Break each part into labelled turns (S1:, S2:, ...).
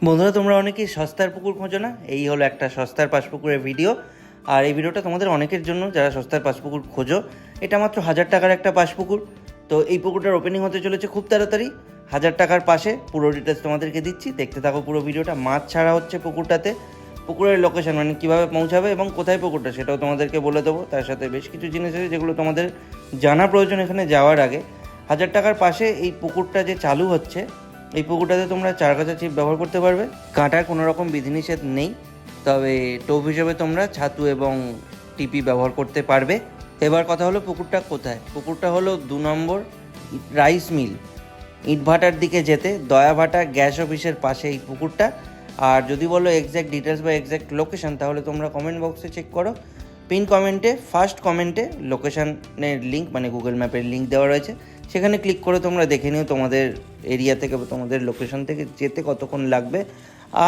S1: বন্ধুরা, তোমরা অনেকেই সস্তার পুকুর খোঁজো না? এই হলো একটা সস্তার পাশ পুকুরের ভিডিও। আর এই ভিডিওটা তোমাদের অনেকের জন্য, যারা সস্তার পাশ পুকুর খোঁজো। এটা মাত্র 1000 টাকার একটা পাশ পুকুর। তো এই পুকুরটার ওপেনিং হতে চলেছে খুব তাড়াতাড়ি। 1000 টাকার পাশে পুরো ডিটেলস তোমাদেরকে দিচ্ছি, দেখতে থাকো পুরো ভিডিওটা। মাছ ছাড়া হচ্ছে পুকুরটাতে, পুকুরের লোকেশন মানে কীভাবে পৌঁছাবে এবং কোথায় পুকুরটা সেটাও তোমাদেরকে বলে দেবো। তার সাথে বেশ কিছু জিনিস আছে যেগুলো তোমাদের জানা প্রয়োজন এখানে যাওয়ার আগে। 1000 টাকার পাশে এই পুকুরটা যে চালু হচ্ছে, এই পুকুরটাতে তোমরা চারগাছা ছিপ ব্যবহার করতে পারবে। কাঁটার কোনো রকম বিধিনিষেধ নেই, তবে টোপ হিসেবে তোমরা ছাতু এবং টিপি ব্যবহার করতে পারবে। এবার কথা হলো পুকুরটা কোথায়। পুকুরটা হলো 2 নম্বর রাইস মিল, ইটভাটার দিকে যেতে দয়াভাটা গ্যাস অফিসের পাশে এই পুকুরটা। আর যদি বলো এক্স্যাক্ট ডিটেলস বা এক্স্যাক্ট লোকেশন, তাহলে তোমরা কমেন্ট বক্সে চেক করো। পিন কমেন্টে, ফার্স্ট কমেন্টে লোকেশনের লিঙ্ক মানে গুগল ম্যাপের লিঙ্ক দেওয়া রয়েছে, সেখানে ক্লিক করে তোমরা দেখে নিও তোমাদের এরিয়া থেকে বা তোমাদের লোকেশন থেকে যেতে কতক্ষণ লাগবে।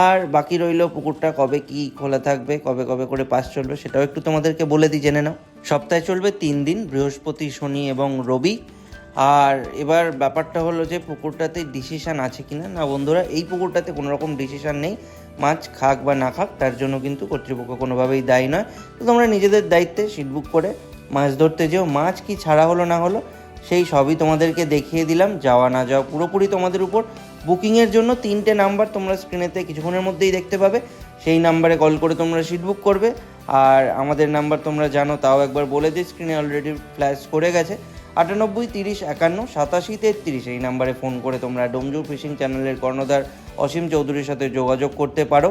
S1: আর বাকি রইল পুকুরটা কবে কি খোলা থাকবে, কবে কবে করে পাস চলবে, সেটাও একটু তোমাদেরকে বলে দিই, জেনে নাও। সপ্তাহে চলবে 3 দিন, বৃহস্পতি, শনি এবং রবি। আর এবার ব্যাপারটা হলো যে পুকুরটাতে ডিসিশান আছে কিনা। না বন্ধুরা, এই পুকুরটাতে কোনো রকম ডিসিশান নেই। মাছ খাক বা না খাক তার জন্য কিন্তু কর্তৃপক্ষ কোনোভাবেই দায়ী নয়। তো তোমরা নিজেদের দায়িত্বে সিট বুক করে মাছ ধরতে যেও। মাছ কি ছাড়া হলো না হলো সেই সবই তোমাদেরকে দেখিয়ে দিলাম। যাওয়া না যাওয়া পুরোপুরি তোমাদের উপর। বুকিংয়ের জন্য 3টে নাম্বার তোমরা স্ক্রিনেতে কিছুক্ষণের মধ্যেই দেখতে পাবে। সেই নাম্বারে কল করে তোমরা সিট বুক করবে। আর আমাদের নাম্বার তোমরা জানো, তাও একবার বলে দিই, স্ক্রিনে অলরেডি ফ্ল্যাশ করে গেছে। 98 30 51 87 33, এই নাম্বারে ফোন করে তোমরা ডোমজুর ফিশিং চ্যানেলের কর্ণধার অসীম চৌধুরীর সাথে যোগাযোগ করতে পারো।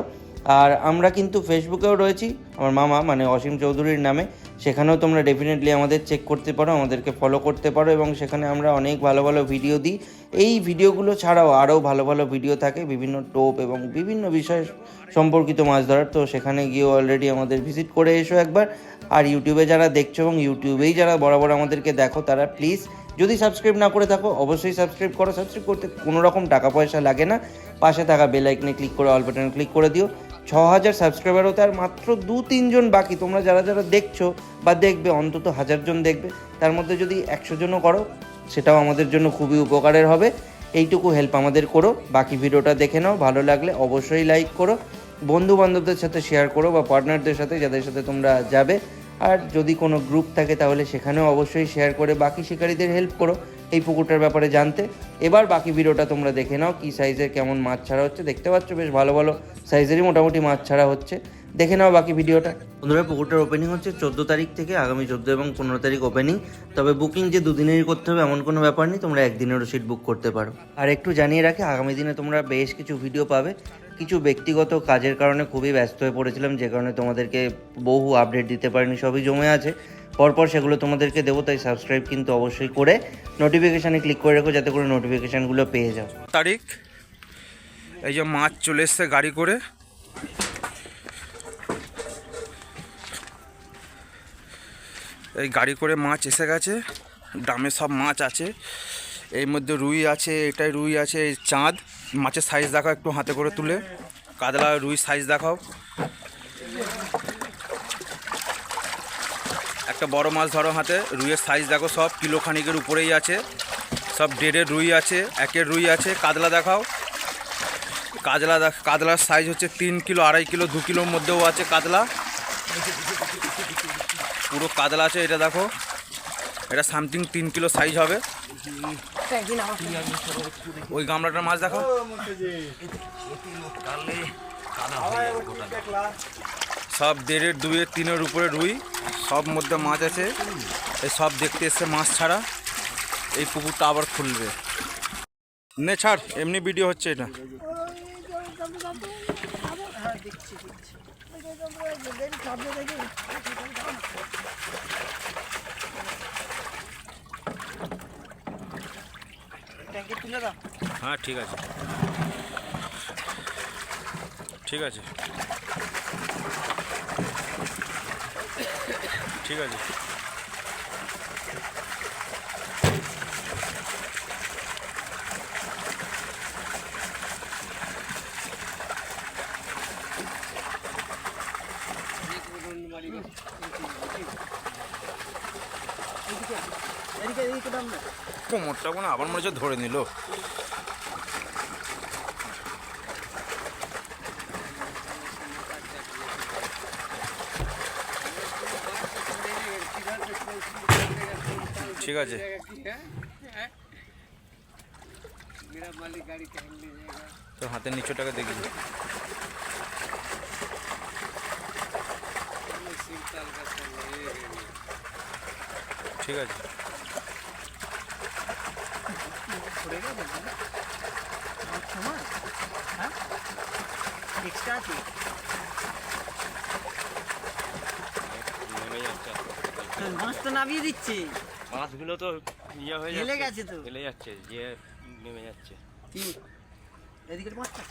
S1: আর আমরা কিন্তু ফেসবুকেও রয়েছি, আমার মামা মানে অসীম চৌধুরীর নামে। সেখানেও তোমরা ডেফিনেটলি আমাদের চেক করতে পারো, আমাদেরকে ফলো করতে পারো, এবং সেখানে আমরা অনেক ভালো ভালো ভিডিও দিই। এই ভিডিওগুলো ছাড়াও আরও ভালো ভালো ভিডিও থাকে বিভিন্ন টোপ এবং বিভিন্ন বিষয় সম্পর্কিত মাছ ধরার। তো সেখানে গিয়েও অলরেডি আমাদের ভিজিট করে এসো একবার। আর ইউটিউবে যারা দেখছো এবং ইউটিউবেই যারা বরাবর আমাদেরকে দেখো, তারা প্লিজ যদি সাবস্ক্রাইব না করে থাকো অবশ্যই সাবস্ক্রাইব করো। সাবস্ক্রাইব করতে কোনো রকম টাকা পয়সা লাগে না। পাশে থাকা বেল আইকনে ক্লিক করে অল বাটনে ক্লিক করে দিও। 6000 সাবস্ক্রাইবার হতে আর মাত্র 2-3 জন বাকি। তোমরা যারা যারা দেখছো বা দেখবে, অন্তত 1000 জন দেখবে, তার মধ্যে যদি 100 জনও করো সেটাও আমাদের জন্য খুবই উপকারের হবে। এইটুকু হেল্প আমাদের করো। বাকি ভিডিওটা দেখে নাও, ভালো লাগলে অবশ্যই লাইক করো, বন্ধু বান্ধবদের সাথে শেয়ার করো বা পার্টনারদের সাথে যাদের সাথে তোমরা যাবে। আর যদি কোনো গ্রুপ থাকে তাহলে সেখানেও অবশ্যই শেয়ার করে বাকি শিকারীদের হেল্প করো এই পুকুরটার ব্যাপারে জানতে। এবার বাকি ভিডিওটা তোমরা দেখে নাও, কী সাইজের কেমন মাছ ছাড়া হচ্ছে। দেখতে পাচ্ছ বেশ ভালো ভালো সাইজেরই মোটামুটি মাছ ছাড়া হচ্ছে। দেখে নাও বাকি ভিডিওটা। বন্ধুরা, পুকুরটার ওপেনিং হচ্ছে 14 তারিখ থেকে, আগামী 14 এবং 15 তারিখ ওপেনিং। তবে বুকিং যে 2 দিনেরই করতে হবে এমন কোনো ব্যাপার নেই, তোমরা 1 দিনেরও সিট বুক করতে পারো। আর একটু জানিয়ে রাখি, আগামী দিনে তোমরা বেশ কিছু ভিডিও পাবে। কিছু ব্যক্তিগত কাজের কারণে খুবই ব্যস্ত হয়ে পড়েছিলাম, যে কারণে তোমাদেরকে বহু আপডেট দিতে পারিনি, সবই জমে আছে। পরপর সেগুলো তোমাদেরকে দেবো, তাই সাবস্ক্রাইব কিন্তু অবশ্যই করে নোটিফিকেশানে ক্লিক করে রাখো, যাতে করে নোটিফিকেশানগুলো পেয়ে যাও।
S2: তারিখ এই যে মাছ চলে এসছে গাড়ি করে। এই গাড়ি করে মাছ এসে গেছে, ড্রামে সব মাছ আছে। এর মধ্যে রুই আছে, এটাই রুই আছে। এই চাঁদ মাছের সাইজ দেখাও একটু হাতে করে তুলে। কাতলা রুই সাইজ দেখাও। একটা বড় মাছ ধরো হাতে, রুইয়ের সাইজ দেখো, সব কিলো খানিকের উপরেই আছে। সব 1.5 রুই আছে, 1 রুই আছে। কাতলা দেখাও। কাতলার সাইজ হচ্ছে 3 কিলো, 2.5 কিলো, 2 কিলোর মধ্যেও আছে কাতলা। পুরো কাতলা আছে। এটা দেখো, এটা সামথিং 3 কিলো সাইজ হবে। ওই গামলাটার মাছ দেখো, সব 1.5, 2, 3 উপরে রুই, সব মধ্যে মাছ আছে। এই সব দেখতে এসছে মাছ ছাড়া। এই পুকুরটা আবার খুলবে। নে ছাড়, এমনি ভিডিও হচ্ছে এটা। হ্যাঁ ঠিক আছে, ঠিক আছে, ঠিক আছে। কোমরটা কোনো আবার মনে হচ্ছে ধরে নিল। ঠিক আছে। তো হাতের নিচটাকে দেখি। ঠিক আছে।
S3: মাছ তো নামিয়ে দিচ্ছে,
S4: মাছগুলো তো ইয়ে হয়ে
S3: হেলে গেছে তো।
S4: হেলে যাচ্ছে, যে নেমে যাচ্ছে।
S3: কি এদিকে মাছটা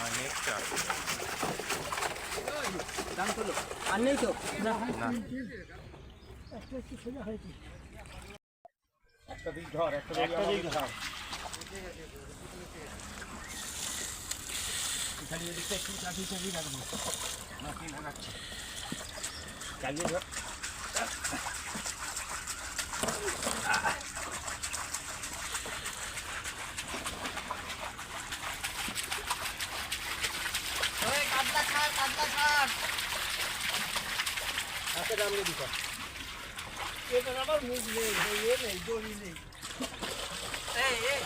S4: আর নেক্সটটা
S3: দাম তোলো আর নেই তো না
S4: না,
S3: কাতলা ছাড় কাতলা ছাড় এটা আবার মুখ নেই এ নেই দড়ি নেই এই এই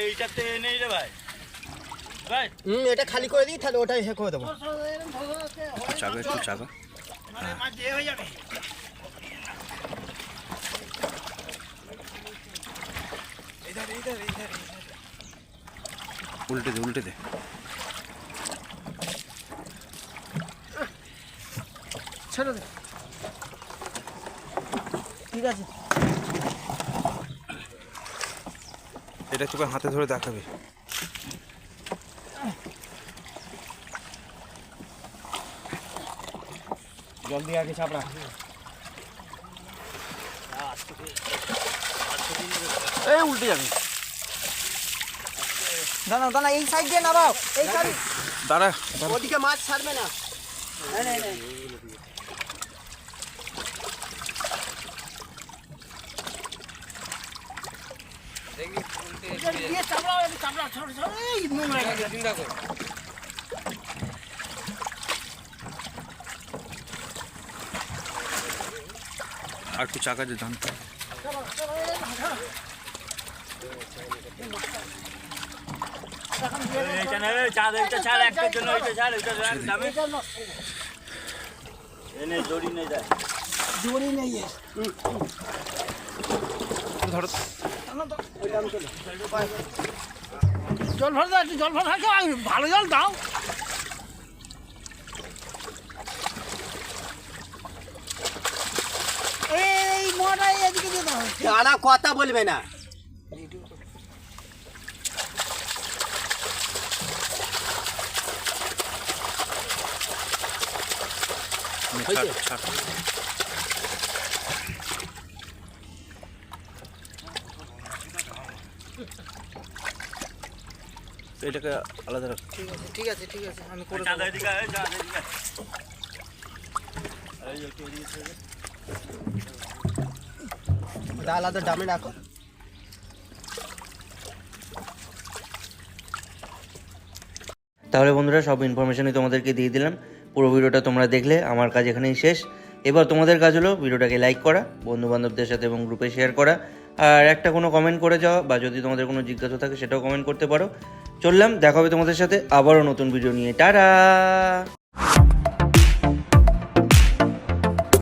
S4: এইটাতে নেই রে ভাই, ভাই
S3: এটা খালি করে দিই তাহলে ওটাই হে করে দেবো
S2: চাকা একটু চাকা। উল্টে দে, উল্টে দে।
S3: ছেড়ে দে ঠিক আছে
S2: এটা তোকে হাতে ধরে দেখাবে।
S4: জলদি আগে চাপড়া।
S2: এই উল্টে যাবে।
S3: দাঁড়া দাঁড়া এই সাইড দিয়ে নামাও এই সাইড
S2: দাঁড়া,
S3: ওদিকে মাছ ছাড়বে না
S2: আর একটু চাকা দিয়ে দাম।
S4: ছাড়, একটা ছাড়, একটার জন্য ওইটা ছাড়, ওইটা দামে এনে দড়ি নিয়ে যায়।
S3: জোরে নেই
S2: ধরো।
S3: জল ভর দাও একটু জল ভর রাখো ভালো জল দাও এই মোটা এদিকে দিয়ে দাও
S5: দাঁড়া কথা বলবে না
S2: ছাড়, ছাড়। এটাকে আলাদা রাখ।
S3: ঠিক আছে ঠিক আছে আমি করে
S4: চাঁদা এদিকে আয়, চাঁদা এদিকে আয়। এই একটু এদিকে সরে।
S5: ওটা আলাদা ডামে রাখো
S1: তাহলে বন্ধুরা সব ইনফরমেশনই তোমাদেরকে দিয়ে দিলাম। পুরো ভিডিওটা তোমরা দেখলে, আমার কাজ এখানেই শেষ। এবার তোমাদের কাজ হলো ভিডিওটাকে লাইক করা, বন্ধুবান্ধবদের সাথে এবং গ্রুপে শেয়ার করা, আর একটা কোনো কমেন্ট করে যাওয়া, বা যদি তোমাদের কোনো জিজ্ঞাসা থাকে সেটাও কমেন্ট করতে পারো। চললাম, দেখা হবে তোমাদের সাথে আবারও নতুন ভিডিও নিয়ে। টাটা।